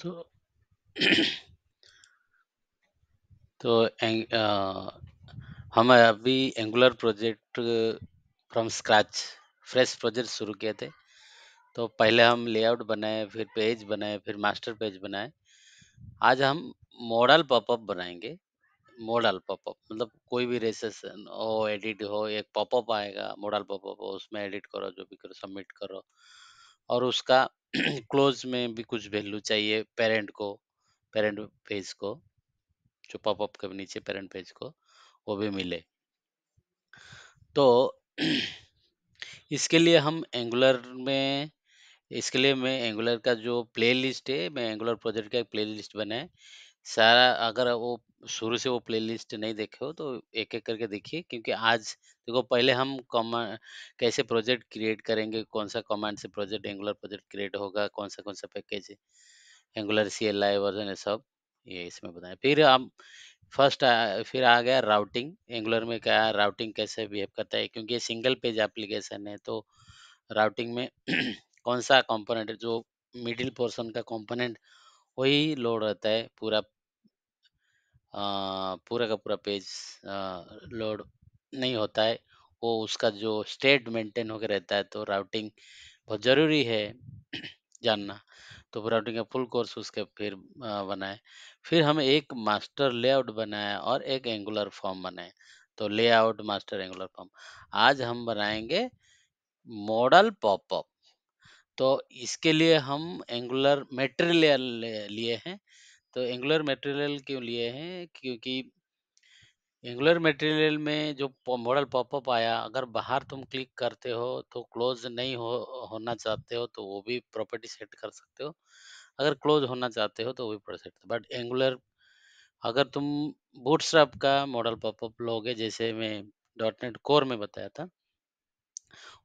तो तो हम अभी angular project from scratch fresh project शुरू किए थे। तो पहले हम लेआउट बनाए, फिर पेज बनाए, फिर मास्टर पेज बनाए। आज हम मॉडल पॉपअप बनाएंगे। मॉडल पॉपअप मतलब कोई भी रेसेसन हो, एडिट हो, एक पॉपअप आएगा, मॉडल पॉपअप हो, उसमें एडिट करो, जो भी करो, सबमिट करो। और उसका क्लोज में भी कुछ वैल्यू चाहिए पेरेंट को, पेरेंट पेज को, जो पॉपअप के नीचे पेरेंट पेज को वो भी मिले। तो इसके लिए हम एंगुलर में इसके लिए मैं एंगुलर का जो प्लेलिस्ट है, मैं एंगुलर प्रोजेक्ट का एक प्लेलिस्ट बनाए सारा। अगर वो शुरू से वो प्लेलिस्ट नहीं देखे हो तो एक एक करके देखिए, क्योंकि आज देखो पहले हम कैसे प्रोजेक्ट क्रिएट करेंगे, कौन सा कमांड से प्रोजेक्ट एंगुलर प्रोजेक्ट क्रिएट होगा, कौन सा पैकेज है, एंगुलर CLI वर्जन है, सब ये इसमें बताएं। फिर हम फिर आ गया राउटिंग। एंगुलर में क्या राउटिंग कैसे बिहेव करता है, क्योंकि ये सिंगल पेज एप्लीकेशन है। तो राउटिंग में कौन सा कंपोनेंट है, जो मिडिल पोर्शन का कंपोनेंट वही लोड रहता है, पूरा का पूरा पेज लोड नहीं होता है। वो उसका जो स्टेट मेंटेन होकर रहता है। तो राउटिंग बहुत ज़रूरी है जानना। तो राउटिंग का फुल कोर्स उसके फिर बनाए। फिर हम एक मास्टर लेआउट बनाया और एक एंगुलर फॉर्म बनाए। तो लेआउट, मास्टर, एंगुलर फॉर्म। आज हम बनाएंगे मॉडल पॉपअप। तो इसके लिए हम एंगुलर मटेरियल लिए हैं। तो एंगुलर मटेरियल क्यों लिए हैं, क्योंकि एंगुलर मटेरियल में जो मॉडल पॉपअप आया, अगर बाहर तुम क्लिक करते हो तो क्लोज नहीं होना चाहते हो तो वो भी प्रॉपर्टी सेट कर सकते हो। अगर क्लोज होना चाहते हो तो वो भी कर सकते हो। बट एंगुलर, अगर तुम बूटस्ट्रैप का मॉडल पॉपअप लोगे, जैसे मैं डॉट नेट कोर में बताया था,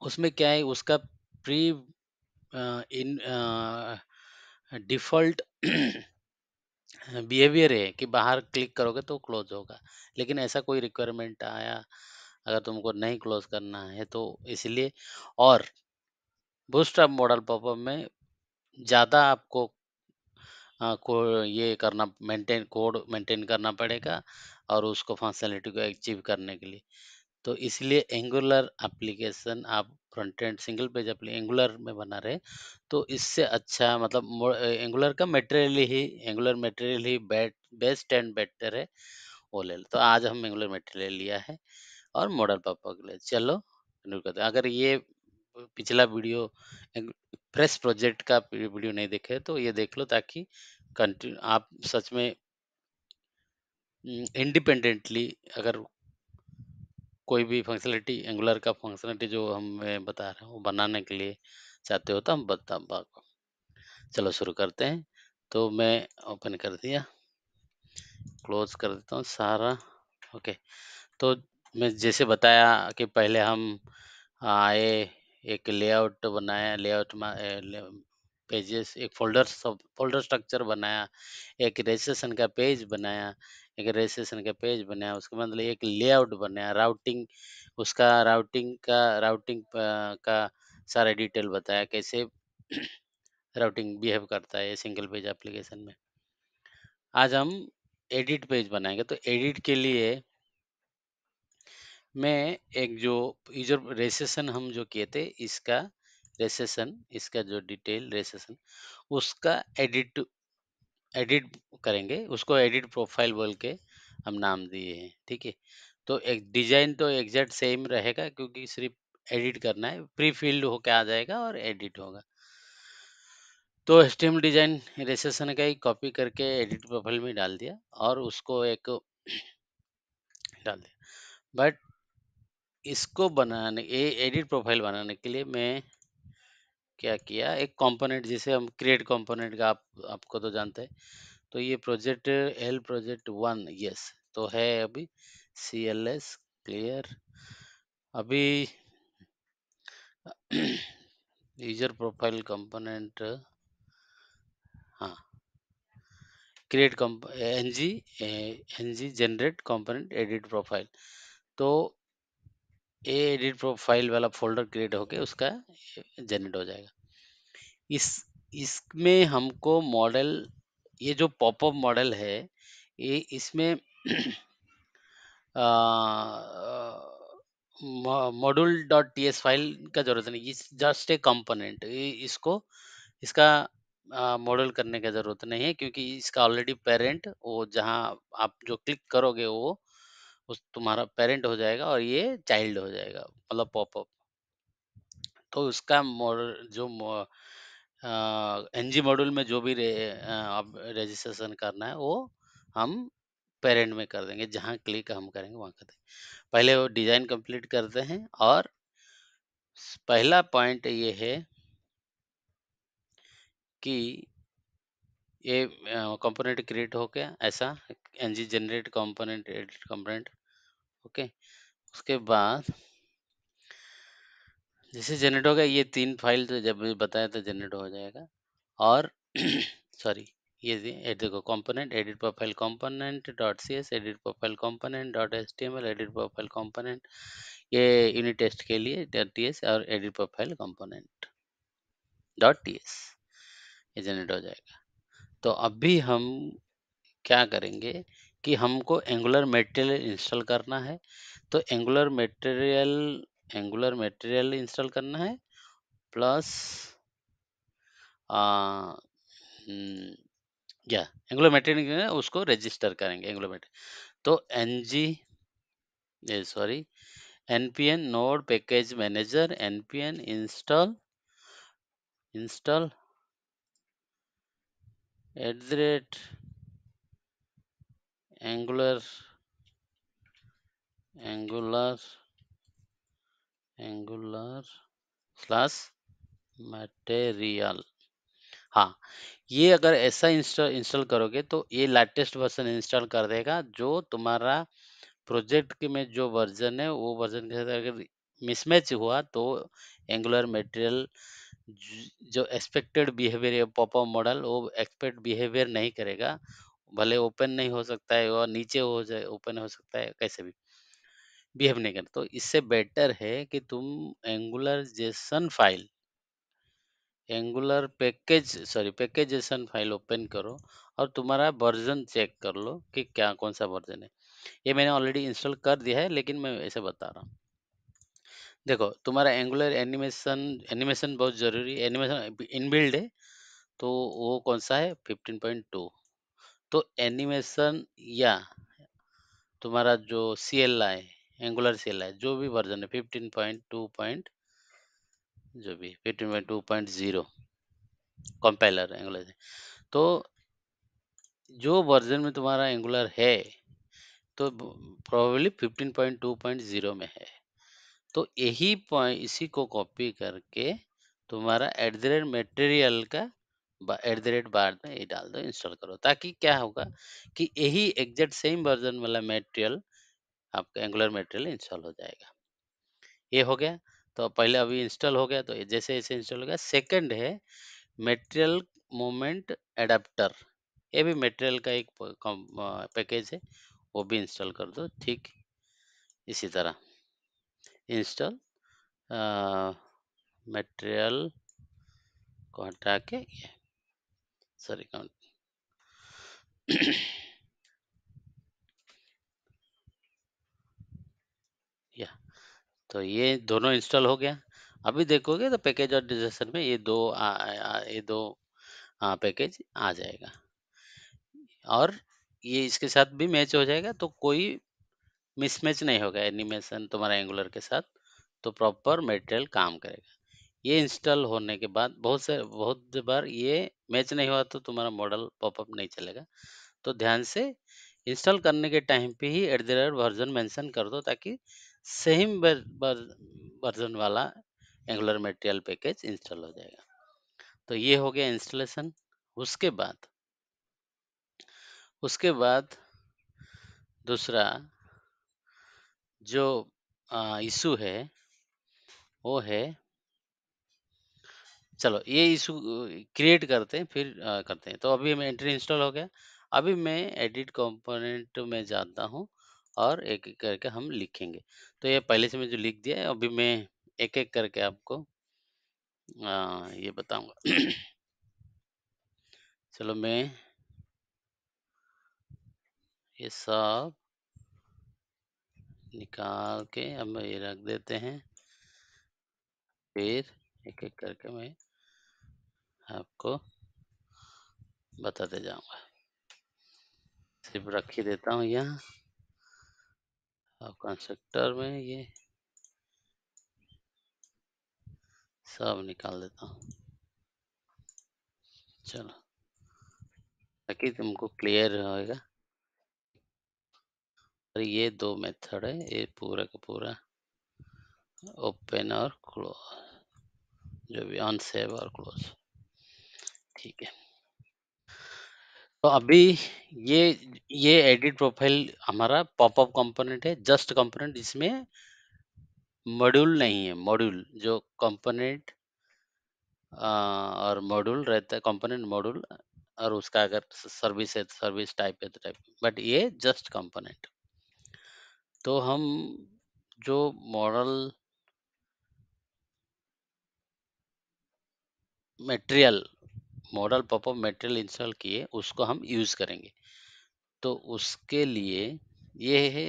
उसमें क्या है, उसका प्री इन डिफ़ॉल्ट बिहेवियर है कि बाहर क्लिक करोगे तो क्लोज होगा। लेकिन ऐसा कोई रिक्वायरमेंट आया, अगर तुमको नहीं क्लोज करना है तो इसलिए। और बूटस्ट्रैप मॉडल पॉपअप में ज़्यादा आपको को ये करना, मेंटेन कोड मेंटेन करना पड़ेगा और उसको फंक्शनलिटी को अचीव करने के लिए। तो इसलिए एंगुलर एप्लीकेशन आप front end single page angular में बना रहे, तो इससे अच्छा मतलब एंगुलर का material he, angular material he best and better है, वो ले लो। तो आज हम एंगुलर मटेरियल लिया है और मॉडल पापा के लिए चलो कंटिन्यू करते हैं। अगर ये पिछला वीडियो प्रेस प्रोजेक्ट का वीडियो नहीं देखे तो ये देख लो, ताकि कंटिन्यू आप सच में इंडिपेंडेंटली अगर कोई भी फंक्शनलिटी, एंगुलर का फंक्शनलिटी जो हम मैं बता रहा हूँ बनाने के लिए चाहते हो तो हम चलो शुरू करते हैं। तो मैं ओपन कर दिया, क्लोज कर देता हूँ सारा। ओके। तो मैं जैसे बताया कि पहले हम आए, एक लेआउट बनाया, लेआउट में पेजेस, एक फोल्डर स्ट्रक्चर बनाया, एक रजिस्ट्रेशन का पेज बनाया, एक रजिस्ट्रेशन का पेज बनाया, उसके मतलब एक लेआउट बनाया, राउटिंग, उसका राउटिंग का सारा डिटेल बताया, कैसे राउटिंग बिहेव करता है सिंगल पेज एप्लीकेशन में। आज हम एडिट पेज बनाएंगे। तो एडिट के लिए मैं एक जो यूजर रजिस्ट्रेशन हम जो किए थे, इसका रजिस्ट्रेशन, इसका जो डिटेल रजिस्ट्रेशन, उसका एडिट एडिट करेंगे। उसको एडिट प्रोफाइल बोल के हम नाम दिए हैं, ठीक है। तो एक डिजाइन तो एग्जैक्ट सेम रहेगा, क्योंकि सिर्फ एडिट करना है, प्री फिल्ड होके आ जाएगा और एडिट होगा। तो HTML डिजाइन रजिस्ट्रेशन का ही कॉपी करके एडिट प्रोफाइल में डाल दिया और उसको एक डाल दिया। बट इसको बनाने, एडिट प्रोफाइल बनाने के लिए मैं क्या किया, एक कंपोनेंट जिसे हम क्रिएट कंपोनेंट का आपको तो जानते हैं। तो ये प्रोजेक्ट प्रोजेक्ट 1, यस, तो है अभी CLS क्लियर। अभी यूजर प्रोफाइल कंपोनेंट, हाँ, create NG generate component edit profile. तो ये एडिट प्रोफाइल वाला फोल्डर क्रिएट होके उसका जनरेट हो जाएगा। इस इसमें हमको मॉडल ये जो पॉपअप मॉडल है, ये इसमें मॉड्यूल डॉट टीएस फाइल का जरूरत नहीं, इस जस्ट ए कंपोनेंट, इसको इसका मॉडल करने की जरूरत नहीं है, क्योंकि इसका ऑलरेडी पेरेंट वो जहाँ आप जो क्लिक करोगे वो उस तुम्हारा पेरेंट हो जाएगा और ये चाइल्ड हो जाएगा, मतलब पॉपअप। तो उसका मॉडल जो एनजी मॉड्यूल में जो भी अब रजिस्ट्रेशन करना है वो हम पेरेंट में कर देंगे, जहाँ क्लिक हम करेंगे वहाँ कर देंगे। पहले वो डिजाइन कंप्लीट करते हैं, और पहला पॉइंट ये है कि ये कंपोनेंट क्रिएट हो गया ऐसा, NG generate component edit component. Okay, उसके बाद जैसे जनरेट होगा, ये 3 फाइल तो जब भी बताया था जनरेट हो जाएगा। और सॉरी, ये देखो, component edit profile component dot C S, edit profile component dot H T M L, edit profile component, ये यूनिट टेस्ट के लिए डॉट टी एस, और edit profile component dot T S, ये जनरेट हो जाएगा। तो अभी हम क्या करेंगे कि हमको एंगुलर मटेरियल इंस्टॉल करना है। तो एंगुलर मटेरियल इंस्टॉल करना है, प्लस या एंगुलर मटेरियल उसको रजिस्टर करेंगे एंगुलर मटेरियल। तो NG, sorry, npm node package manager, npm install @angular angular angular slash material। हाँ, ये अगर ऐसा इंस्टॉल इंस्टॉल करोगे तो ये लेटेस्ट वर्जन इंस्टॉल कर देगा, जो तुम्हारा प्रोजेक्ट के में जो वर्जन है वो वर्जन के साथ अगर मिसमैच हुआ तो एंगुलर मटेरियल जो एक्सपेक्टेड बिहेवियर है पॉपअप मॉडल, वो एक्सपेक्ट बिहेवियर नहीं करेगा। भले ओपन नहीं हो सकता है और नीचे हो जाए, ओपन हो सकता है, कैसे भी बिहेव नहीं करता। तो इससे बेटर है कि तुम Angular JSON file, Angular package sorry package JSON file open करो, और तुम्हारा वर्जन चेक कर लो कि क्या कौन सा वर्जन है। ये मैंने ऑलरेडी इंस्टॉल कर दिया है, लेकिन मैं ऐसे बता रहा हूँ। देखो, तुम्हारा एंगुलर एनिमेशन एनिमेशन बहुत जरूरी है, एनिमेशन इनबिल्ड है। तो वो कौन सा है, 15.2। तो एनिमेशन या तुम्हारा जो C L I, Angular C L I जो भी वर्जन है 15.2 पॉइंट, जो भी 15.2.0 कंपाइलर एंगुलर। तो जो वर्जन में तुम्हारा एंगुलर है, तो प्रोबेबली 15.2.0 में है। तो यही पॉइंट, इसी को कॉपी करके तुम्हारा एट द रेट मटेरियल का एट द रेट बाद में ये डाल दो, इंस्टॉल करो, ताकि क्या होगा कि यही एग्जैक्ट सेम वर्जन वाला मटेरियल, आपका एंगुलर मटेरियल इंस्टॉल हो जाएगा। ये हो गया। तो पहले अभी इंस्टॉल हो गया, तो ये जैसे जैसे इंस्टॉल हो गया, सेकंड है मटेरियल मोमेंट एडाप्टर। ये भी मटेरियल का एक पैकेज है, वो भी इंस्टॉल कर दो। ठीक इसी तरह इंस्टॉल मटेरियल को हटा के, सॉरी काउंट या, तो ये दोनों इंस्टॉल हो गया। अभी देखोगे तो पैकेज और डिजाइन में ये दो ये दो पैकेज आ जाएगा, और ये इसके साथ भी मैच हो जाएगा, तो कोई मिसमैच नहीं होगा एनिमेशन तुम्हारा एंगुलर के साथ। तो प्रॉपर मटेरियल काम करेगा। ये इंस्टॉल होने के बाद बहुत बार ये मैच नहीं हुआ तो तुम्हारा मॉडल पॉपअप नहीं चलेगा। तो ध्यान से इंस्टॉल करने के टाइम पे ही at the rate version mention कर दो, ताकि सेम वर्जन वाला एंगुलर मटेरियल पैकेज इंस्टॉल हो जाएगा। तो ये हो गया इंस्टॉलेशन। उसके बाद उसके बाद दूसरा जो इशू है वो है, चलो ये इशू क्रिएट करते हैं, फिर करते हैं। तो अभी मैं एंट्री इंस्टॉल हो गया। अभी मैं एडिट कंपोनेंट में जाता हूँ, और एक एक करके हम लिखेंगे। तो ये पहले से मैं जो लिख दिया है, अभी मैं एक एक करके आपको ये बताऊंगा। चलो मैं ये सब निकाल के अब ये रख देते हैं। फिर एक-एक करके मैं आपको बताते जाऊँगा। सिर्फ रख ही देता हूँ यहाँ। अब कंस्ट्रक्टर में ये सब निकाल देता हूँ। चलो, ताकि तुमको क्लियर होएगा। और ये 2 मेथड है, ये पूरा का पूरा ओपन और क्लोज, जो भी ऑन सेव और क्लोज। ठीक है। तो अभी ये ये एडिट प्रोफाइल हमारा पॉपअप कंपोनेंट है, जस्ट कंपोनेंट, इसमें मॉड्यूल नहीं है। मॉड्यूल जो कंपोनेंट और मॉड्यूल रहता है, कंपोनेंट मॉड्यूल, और उसका अगर सर्विस है तो सर्विस टाइप है तो टाइप, बट ये जस्ट कंपोनेंट। तो हम जो model material model popup material install किए उसको हम यूज करेंगे। तो उसके लिए ये है,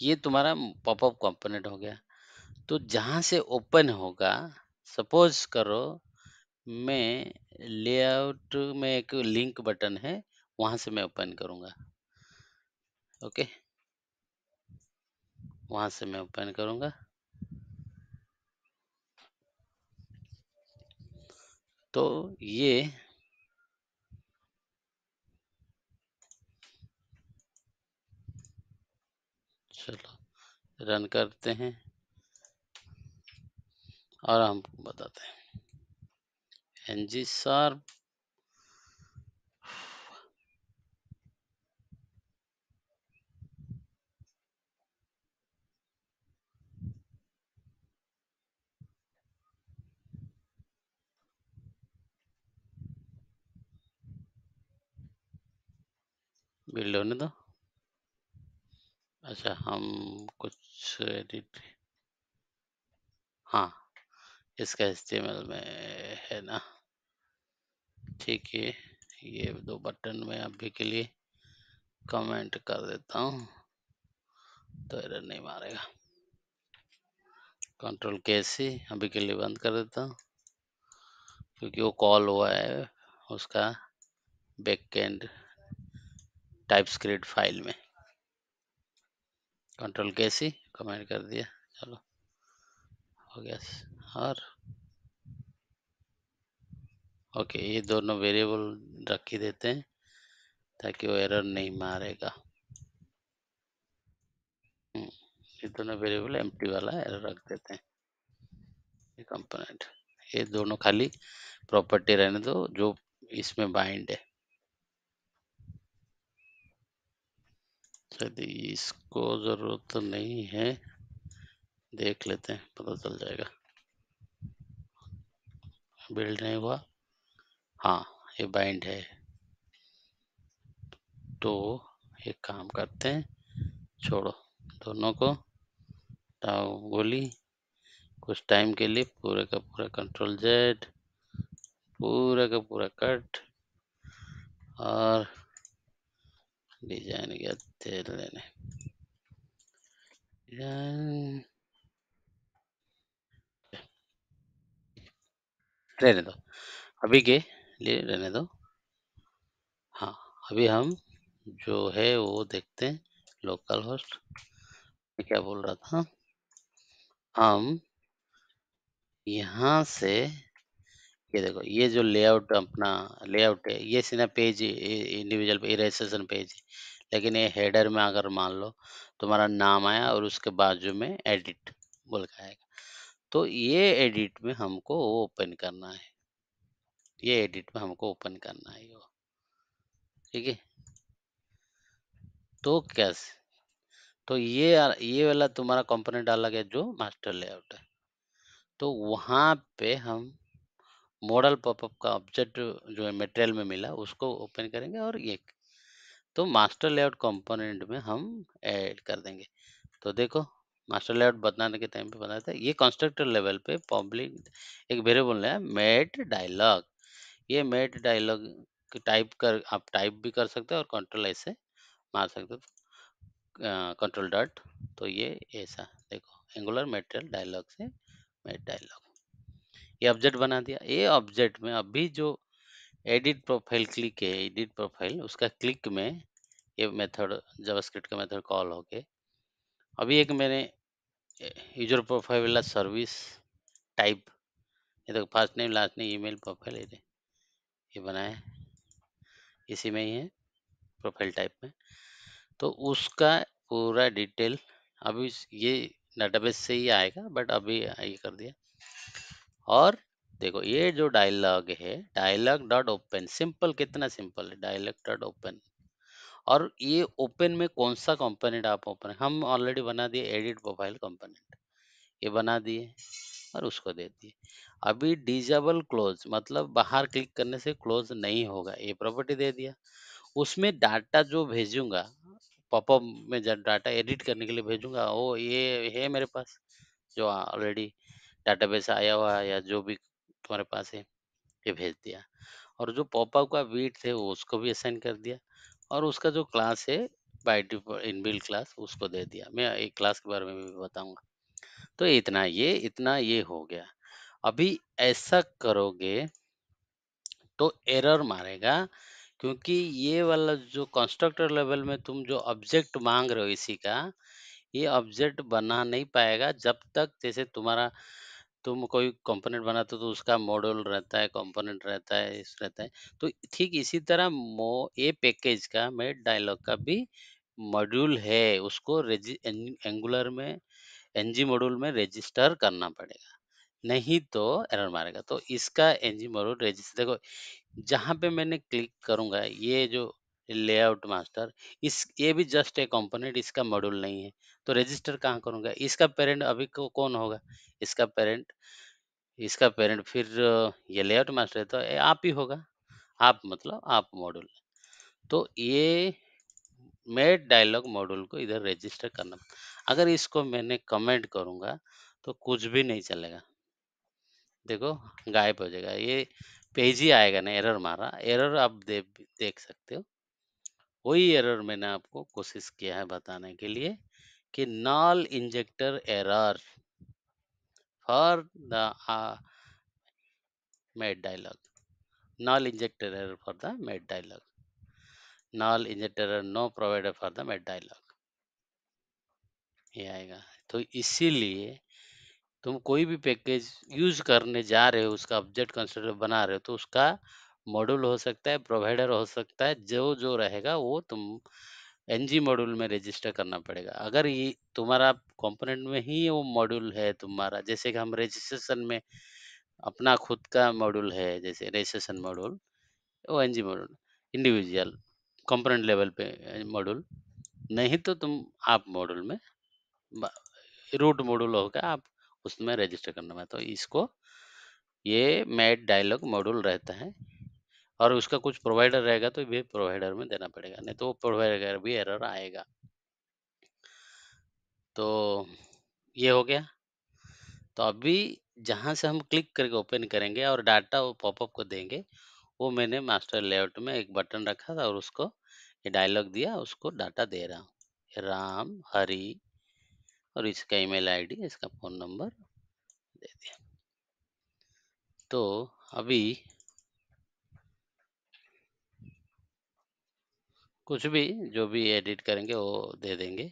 ये तुम्हारा पॉपअप कंपोनेंट हो गया। तो जहाँ से ओपन होगा, सपोज करो मैं लेआउट में एक लिंक बटन है, वहां से मैं ओपन करूंगा। ओके, वहां से मैं ओपन करूंगा। तो ये चलो रन करते हैं और हम बताते हैं। एनजी शार्प बिल्ड होने दो। अच्छा, हम कुछ एडिट, हाँ, इसका एचटीएमएल में है ना। ठीक है, ये 2 बटन में अभी के लिए कमेंट कर देता हूँ, तो एरर नहीं मारेगा। कंट्रोल के से अभी के लिए बंद कर देता हूँ, क्योंकि वो कॉल हुआ है उसका बैकएंड टाइपस्क्रिप्ट फाइल में। कंट्रोल के से कमेंट कर दिया, चलो हो गया। और ओके, ये दोनों वेरिएबल रख ही देते हैं ताकि वो एरर नहीं मारेगा। ये दोनों वेरिएबल एम्प्टी वाला एरर रख देते हैं। ये कंपोनेंट, ये दोनों खाली प्रॉपर्टी रहने दो जो इसमें बाइंड है। यदि इसको जरूरत नहीं है, देख लेते हैं, पता चल जाएगा। बिल्ड नहीं हुआ, हाँ ये बाइंड है। तो एक काम करते हैं, छोड़ो दोनों को, गोली कुछ टाइम के लिए पूरा का पूरा कंट्रोल जेड, पूरा का पूरा कट, और डिजाइन गया तेल लेने। रहने दो, अभी के लिए रहने दो। हाँ, अभी हम जो है वो देखते हैं। लोकल होस्ट, मैं क्या बोल रहा था, हम यहाँ से ये देखो, ये जो लेआउट अपना लेआउट है, ये सीधा पेज इंडिविजुअल पे रजिस्ट्रेशन पेज है। लेकिन ये हेडर में अगर मान लो तुम्हारा नाम आया और उसके बाजू में एडिट बोल के आएगा, तो ये एडिट में हमको ओपन करना है। ये एडिट में हमको ओपन करना है वो, ठीक है। तो कैसे, तो ये वाला तुम्हारा कंपोनेंट अलग है जो मास्टर लेआउट है। तो वहां पे हम मॉडल पॉपअप का ऑब्जेक्ट जो है मटेरियल में मिला उसको ओपन करेंगे, और ये तो मास्टर लेआउट कंपोनेंट में हम ऐड कर देंगे। तो देखो, मास्टर लेआउट बनाने के टाइम पे बनाया था, ये कंस्ट्रक्टर लेवल पे पब्लिक एक वेरिएबल है मेट डायलॉग। ये मेट डायलॉग आप टाइप भी कर सकते हो और कंट्रोल ऐसे मार सकते हो, कंट्रोल डॉट। तो ये ऐसा देखो, एंगुलर मटेरियल डायलॉग से मेट डायलॉग, ये ऑब्जेक्ट बना दिया। ये ऑब्जेक्ट में अभी जो एडिट प्रोफाइल क्लिक है, एडिट प्रोफाइल उसका क्लिक में ये मेथड, जावास्क्रिप्ट का मेथड कॉल हो के अभी एक मैंने यूजर प्रोफाइल वाला सर्विस टाइप, ये देखो first name last name email profile, ये बनाया है, इसी में ही है प्रोफाइल टाइप में। तो उसका पूरा डिटेल अभी ये डेटाबेस से ही आएगा, बट अभी ये कर दिया। और देखो ये जो डायलॉग है, डायलॉग डॉट ओपन, सिंपल, कितना सिंपल है, डायलॉग डॉट ओपन। और ये ओपन में कौन सा कंपोनेंट आप ओपन, हम ऑलरेडी बना दिए एडिट प्रोफाइल कंपोनेंट, ये बना दिए और उसको दे दिए। अभी डिजेबल क्लोज मतलब बाहर क्लिक करने से क्लोज नहीं होगा, ये प्रॉपर्टी दे दिया। उसमें डाटा जो भेजूंगा, पॉपअप में जब डाटा एडिट करने के लिए भेजूंगा, वो ये है मेरे पास जो ऑलरेडी डेटाबेस आया हुआ है या जो भी तुम्हारे पास है, ये भेज दिया। और जो पॉपअप का वेट है वो उसको भी असाइन कर दिया, और उसका जो क्लास है बाय डिफॉल्ट इनबिल्ट क्लास उसको दे दिया। मैं एक क्लास के बारे में भी बताऊंगा। तो इतना ये हो गया। अभी ऐसा करोगे तो एरर मारेगा, क्योंकि ये वाला जो कंस्ट्रक्टर लेवल में तुम जो ऑब्जेक्ट मांग रहे हो इसी का, ये ऑब्जेक्ट बना नहीं पाएगा जब तक, जैसे तुम्हारा, तुम कोई कंपोनेंट बनाते हो तो उसका मॉड्यूल रहता है, कंपोनेंट रहता है, इस रहता है। तो ठीक इसी तरह मो ये पैकेज का मेड डायलॉग का भी मॉड्यूल है, उसको एंगुलर में एनजी मॉड्यूल में रजिस्टर करना पड़ेगा, नहीं तो एरर मारेगा। तो इसका एनजी मॉड्यूल रजिस्टर देखो, जहाँ पे मैंने क्लिक करूंगा ये जो लेआउट मास्टर, इस ये भी जस्ट एक कंपोनेंट, इसका मॉड्यूल नहीं है। तो रजिस्टर कहाँ करूंगा, इसका पेरेंट अभी कौन होगा, इसका पेरेंट, फिर ये लेआउट मास्टर है तो ये आप ही होगा, आप मतलब आप मॉड्यूल। तो ये मेड डायलॉग मॉड्यूल को इधर रजिस्टर करना। अगर इसको मैंने कमेंट करूंगा तो कुछ भी नहीं चलेगा, देखो गायब हो जाएगा, ये पेज ही आएगा ना, एरर मारा, एरर आप देख सकते हो। वही एरर मैंने आपको कोशिश किया है बताने के लिए कि null injector error for the mat dialog, null injector error for the met dialog, null injector error no provider for the met dialog, ये आएगा। तो इसीलिए तुम कोई भी पैकेज यूज करने जा रहे हो, उसका ऑब्जेक्ट कंस्ट्रक्टर बना रहे हो, तो उसका मॉड्यूल हो सकता है, प्रोवाइडर हो सकता है, जो जो रहेगा वो तुम एनजी मॉड्यूल में रजिस्टर करना पड़ेगा। अगर ये तुम्हारा कंपोनेंट में ही वो मॉड्यूल है तुम्हारा, जैसे कि हम रजिस्ट्रेशन में अपना खुद का मॉड्यूल है, जैसे registration module, O NG module, individual component level पे मॉड्यूल, नहीं तो तुम आप मॉड्यूल में रूट मॉड्यूल होगा, आप उसमें रजिस्टर करना है। तो इसको ये मैट डायलॉग मॉड्यूल रहता है, और उसका कुछ प्रोवाइडर रहेगा तो ये प्रोवाइडर में देना पड़ेगा, नहीं तो प्रोवाइडर भी एरर आएगा। तो ये हो गया। तो अभी जहाँ से हम क्लिक करके ओपन करेंगे और डाटा वो पॉपअप को देंगे, वो मैंने मास्टर लेआउट में एक बटन रखा था और उसको ये डायलॉग दिया, उसको डाटा दे रहा हूँ, राम हरी, और इसका ईमेल आईडी, इसका फ़ोन नंबर दे दिया। तो अभी कुछ भी जो भी एडिट करेंगे वो दे देंगे।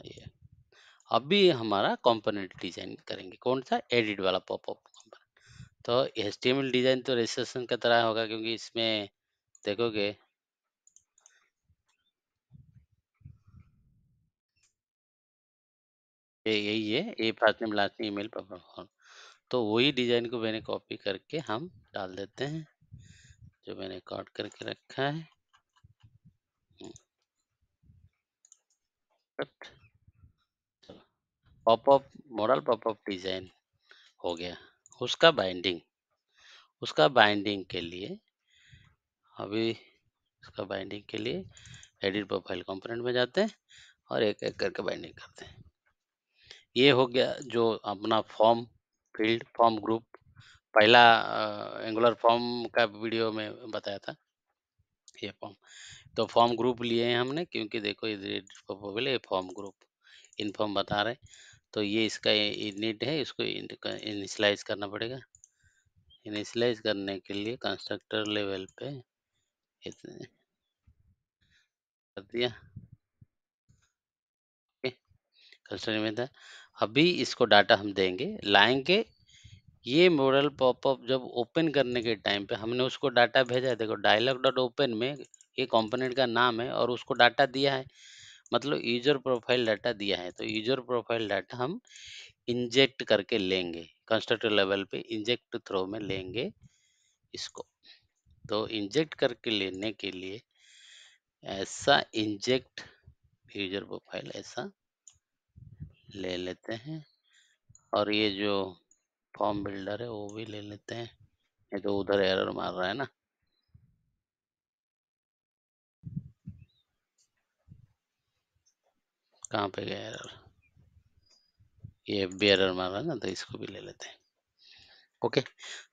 ये अभी हमारा कंपोनेंट डिज़ाइन करेंगे, कौन-सा? एडिट वाला पॉपअप कंपोनेंट। तो एचटीएमएल डिज़ाइन तो रजिस्ट्रेशन की तरह होगा, क्योंकि इसमें देखोगे ये यही है, ये first name last name email popup. तो वही डिज़ाइन को मैंने कॉपी करके हम डाल देते हैं, जो मैंने रिकॉर्ड करके रखा है। हुँ, but popup modal popup design हो गया। उसका बाइंडिंग उसका बाइंडिंग के लिए अभी उसका बाइंडिंग के लिए एडिट प्रोफाइल कंपोनेंट में जाते हैं और एक-एक करके बाइंडिंग करते हैं। ये हो गया जो अपना फॉर्म फील्ड, फॉर्म ग्रुप, पहला एंगुलर फॉर्म का वीडियो में बताया था ये फॉर्म। तो फॉर्म ग्रुप लिए हैं हमने, क्योंकि देखो ये फॉर्म ग्रुप इन्फॉर्म बता रहे हैं। तो ये इसका इनिट है, इसको इनिशियलाइज करना पड़ेगा। इनिशियलाइज करने के लिए कंस्ट्रक्टर लेवल पे इतने कर दिया। कंस्ट्रक्टर में था। अभी इसको डाटा हम देंगे, लाएंगे। ये मॉडल पॉपअप जब ओपन करने के टाइम पे हमने उसको डाटा भेजा है, देखो डायलॉग डॉट ओपन में ये कंपोनेंट का नाम है और उसको डाटा दिया है, मतलब यूजर प्रोफाइल डाटा दिया है। तो यूजर प्रोफाइल डाटा हम इंजेक्ट करके लेंगे, कंस्ट्रक्टर लेवल पे इंजेक्ट थ्रो में लेंगे इसको। तो इंजेक्ट करके लेने के लिए ऐसा इंजेक्ट यूजर प्रोफाइल ऐसा ले लेते हैं, और ये जो फॉर्म बिल्डर है वो भी ले लेते हैं। ये तो उधर एरर मार रहा है ना, कहाँ पे गया एरर? ये भी एरर मार रहा है ना, तो इसको भी ले लेते हैं। ओके,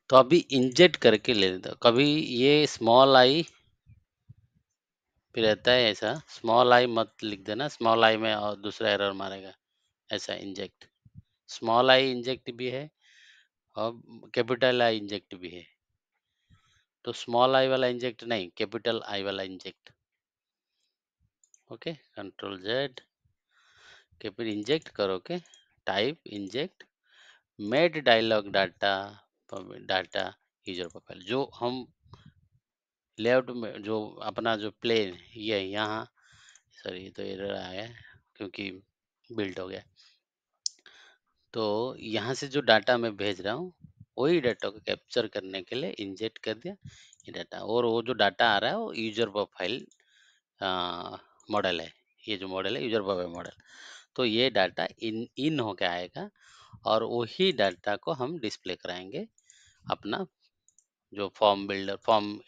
तो अभी इंजेक्ट करके ले लेते हैं। कभी ये स्मॉल आई पे रहता है ऐसा, स्मॉल आई मत लिख देना, स्मॉल आई में और दूसरा एरर मारेगा। ऐसा इंजेक्ट, स्मॉल आई इंजेक्ट भी है और कैपिटल आई इंजेक्ट भी है। तो स्मॉल आई वाला इंजेक्ट नहीं, कैपिटल आई वाला inject. Okay, control Z, capital inject करोगे, type inject mat dialog data, data user profile जो हम लेआउट में जो अपना जो प्लेन ये यहाँ, सॉरी ये तो एरर आया है क्योंकि बिल्ट हो गया। तो यहाँ से जो डाटा मैं भेज रहा हूँ वही डाटा को कैप्चर करने के लिए इंजेक्ट कर दिया ये डाटा, और वो जो डाटा आ रहा है वो यूजर प्रोफाइल मॉडल है। ये जो मॉडल है यूजर प्रोफाइल मॉडल, तो ये डाटा इन इन होके आएगा और वही डाटा को हम डिस्प्ले कराएंगे अपना जो फॉर्म बिल्डर फॉर्म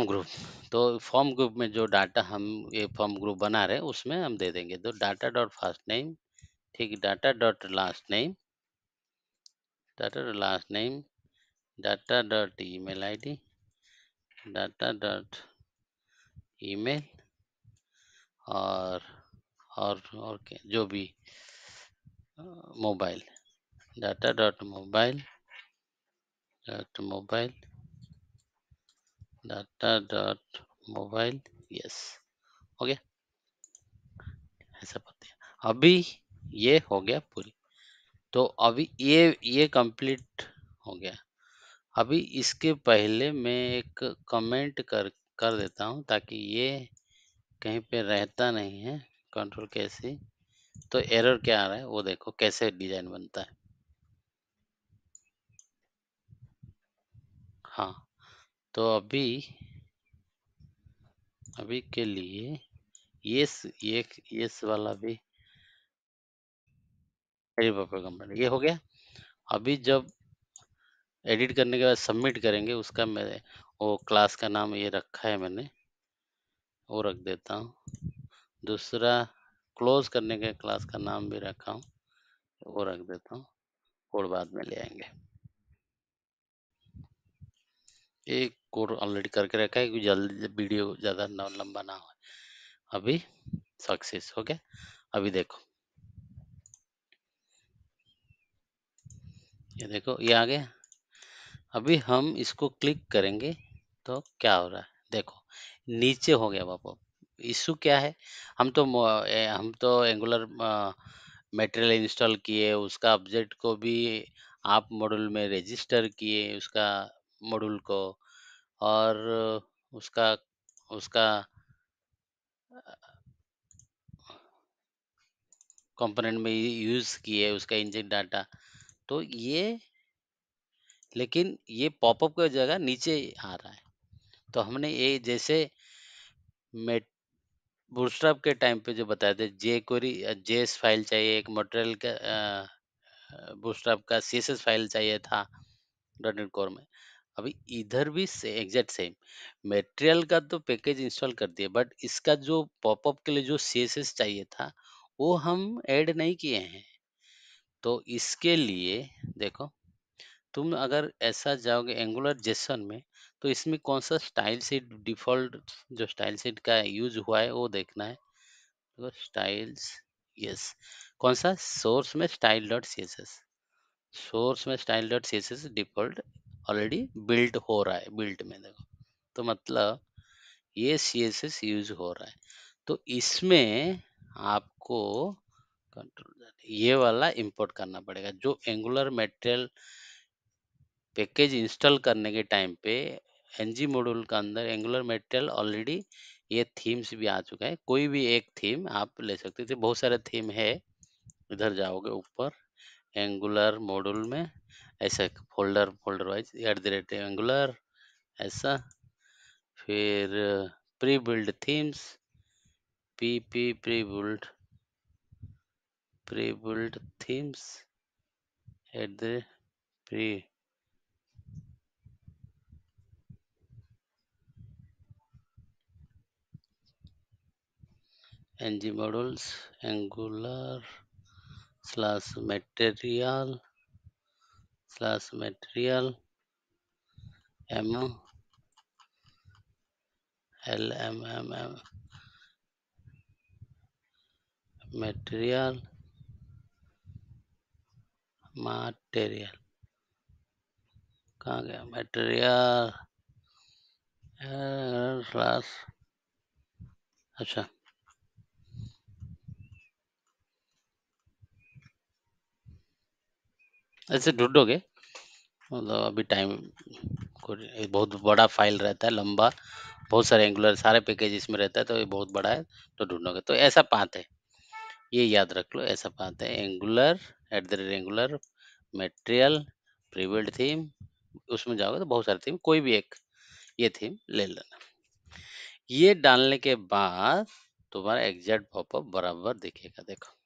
ग्रुप। तो फॉर्म ग्रुप में जो डाटा हम ये फॉर्म ग्रुप बना रहे हैं उसमें हम दे देंगे। तो डाटा डॉट फर्स्ट नेम, ठीक, data dot last name, data dot last name, data dot email ID, data dot email, और और क्या जो भी mobile, data dot mobile, data dot mobile, yes, हो गया। ऐसा करते हैं। अभी ये हो गया पूरी। तो अभी ये कंप्लीट हो गया। अभी इसके पहले मैं एक कमेंट कर देता हूँ ताकि ये कहीं पे रहता नहीं है। कंट्रोल कैसे, तो एरर क्या आ रहा है वो देखो कैसे डिजाइन बनता है। हाँ, तो अभी के लिए ये वाला भी कंप्लीट ये हो गया। अभी जब एडिट करने के बाद सबमिट करेंगे उसका मैं वो क्लास का नाम ये रखा है मैंने, वो रख देता हूँ। दूसरा क्लोज करने के क्लास का नाम भी रखा हूँ, वो रख देता हूँ। कोड बाद में ले आएंगे। एक कोड ऑलरेडी करके रखा है कि जल्दी वीडियो ज़्यादा लंबा ना हो। अभी सक्सेस हो गया। अभी देखो, ये देखो ये आ गया। अभी हम इसको क्लिक करेंगे तो क्या हो रहा है देखो, नीचे हो गया पापा। इशू क्या है, हम तो एंगुलर मटेरियल इंस्टॉल किए, उसका ऑब्जेक्ट को भी आप मॉड्यूल में रजिस्टर किए उसका मॉड्यूल को, और उसका उसका कंपोनेंट में यूज किए उसका इंजन डाटा। तो ये, लेकिन ये पॉपअप की जगह नीचे आ रहा है। तो हमने ये जैसे बूटस्ट्रैप के टाइम पे जो बताए थे, जे क्वेरी जेएस फाइल चाहिए, एक मटेरियल का बूटस्ट्रैप का सीएसएस फाइल चाहिए था डॉट नेट कोर में। अभी इधर भी एग्जैक्ट सेम मटेरियल का तो पैकेज इंस्टॉल कर दिया, बट इसका जो पॉपअप के लिए जो सीएसएस चाहिए था वो हम ऐड नहीं किए हैं। तो इसके लिए देखो, तुम अगर ऐसा जाओगे एंगुलर जेसन में, तो इसमें कौन सा स्टाइल शीट डिफ़ॉल्ट, जो स्टाइल शीट का यूज़ हुआ है वो देखना है। तो स्टाइल्स, यस, कौन सा सोर्स में स्टाइल डॉट सीएसएस, सोर्स में style dot CSS default already built हो रहा है, बिल्ट में देखो। तो मतलब ये सीएसएस यूज़ हो रहा है। तो इसमें आपको कंट्रोल ये वाला इंपोर्ट करना पड़ेगा, जो एंगुलर मटेरियल पैकेज इंस्टॉल करने के टाइम पे एनजी मॉड्यूल का अंदर एंगुलर मटेरियल ऑलरेडी ये थीम्स भी आ चुका है। कोई भी एक थीम आप ले सकते थे, बहुत सारे थीम है। इधर जाओगे ऊपर एंगुलर मॉड्यूल में, ऐसा फोल्डर फोल्डर वाइज @एंगुलर ऐसा, फिर pre built themes, pre built themes at the pre NG modules Angular /material m lmmm material material कहाँ गया, मटेरियल क्लास, अच्छा ऐसे ढूंढोगे, मतलब अभी टाइम को, ये बहुत बड़ा फाइल रहता है, लंबा, बहुत सारे एंगुलर सारे पैकेज इसमें रहता है, तो ये बहुत बड़ा है, तो ढूंढोगे तो ऐसा पाथ है, ये याद रख लो, ऐसा पाथ है angular @angular material prebuild theme, उसमें जाओगे तो बहुत सारे थीम, कोई भी एक ये थीम ले लेना। ये डालने के बाद तुम्हारा एग्जैक्ट पॉपअप बराबर दिखेगा, देखो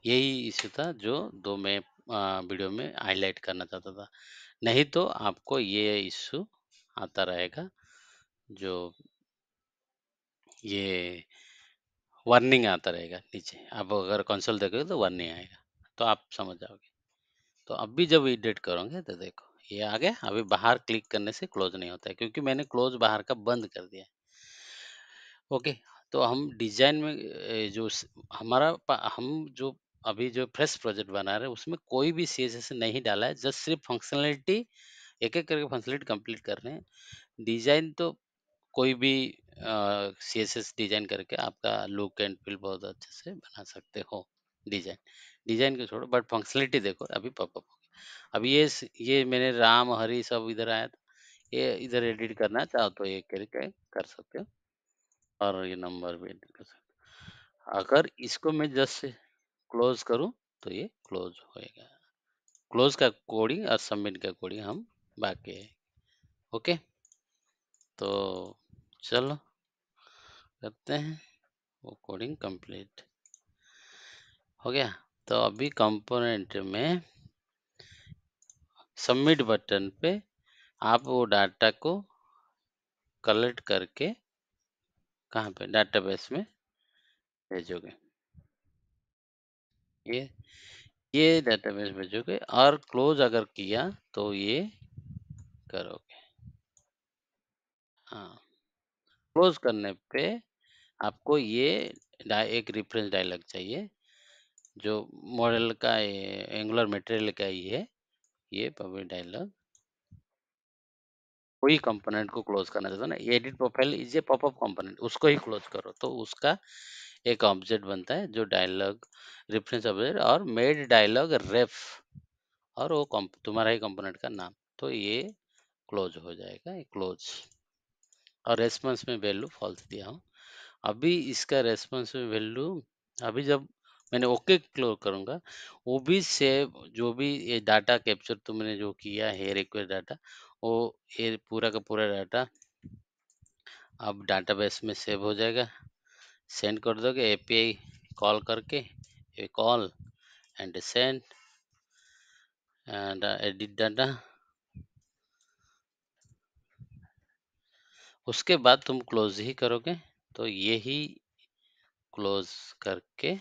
यही इश्यू था जो दो मैं वीडियो में हाईलाइट करना चाहता था। नहीं तो आपको ये इश्यू आता रहेगा, जो ये वार्निंग आता रहेगा नीचे, आप अगर कंसोल देखोगे तो वार्निंग आएगा, तो आप समझ जाओगे। तो अभी जब एडिट करोगे तो देखो ये आ गया, अभी बाहर क्लिक करने से क्लोज नहीं होता है, क्योंकि मैंने क्लोज बाहर का बंद कर दिया है। ओके, तो हम डिजाइन में हम जो अभी जो फ्रेश प्रोजेक्ट बना रहे हैं उसमें कोई भी सीएसएस नहीं डाला है, जस्ट सिर्फ फंक्शनलिटी एक एक करके फंक्शनलिटी कंप्लीट कर रहे हैं। डिजाइन तो कोई भी सीएसएस डिजाइन करके आपका लुक एंड फील बहुत अच्छे से बना सकते हो। डिजाइन डिजाइन को छोड़ो, बट फंक्शनलिटी देखो अभी पॉपअप हो गया। अब ये मैंने राम हरी सब इधर आया था, ये इधर एडिट करना चाहो तो ये करके कर सकते हो, और ये नंबर भी एडिट कर सकते हो। अगर इसको मैं जस्ट क्लोज करूं तो ये क्लोज होएगा। क्लोज का कोडिंग और सबमिट का कोडिंग हम बाकी है। ओके, तो चलो करते हैं, वो कोडिंग कंप्लीट हो गया। तो अभी कंपोनेंट में सबमिट बटन पे आप वो डाटा को कलेक्ट करके कहाँ पे डाटाबेस में भेजोगे, ये ये डाटाबेस भेजोगे, और क्लोज अगर किया तो ये करोगे। हाँ, क्लोज करने पे आपको ये एक रेफरेंस डायलॉग चाहिए, जो मॉडल का एंगुलर मटेरियल का ही है, ये पब्लिक डायलॉग। कोई कंपोनेंट को क्लोज करना चाहता है ना, edit profile is a popup component, उसको ही क्लोज करो तो उसका एक ऑब्जेक्ट बनता है, जो डायलॉग रेफरेंस ऑब्जेक्ट और मेड डायलॉग रेफ, और वो तुम्हारा ही कंपोनेंट का नाम, तो ये क्लोज हो जाएगा, ये क्लोज। और रेस्पॉन्स में वैल्यू फॉल्स दिया हूँ। अभी इसका रेस्पॉन्स में वैल्यू, अभी जब मैंने ओके क्लोज करूंगा, वो भी सेव, जो भी ये डाटा कैप्चर तुमने जो किया है रिक्वेस्ट डाटा, वो ये पूरा का पूरा डाटा अब डाटाबेस में सेव हो जाएगा। सेंड कर दोगे एपीआई कॉल करके, ये call and send and edit data. उसके बाद तुम क्लोज ही करोगे, तो ये ही क्लोज करके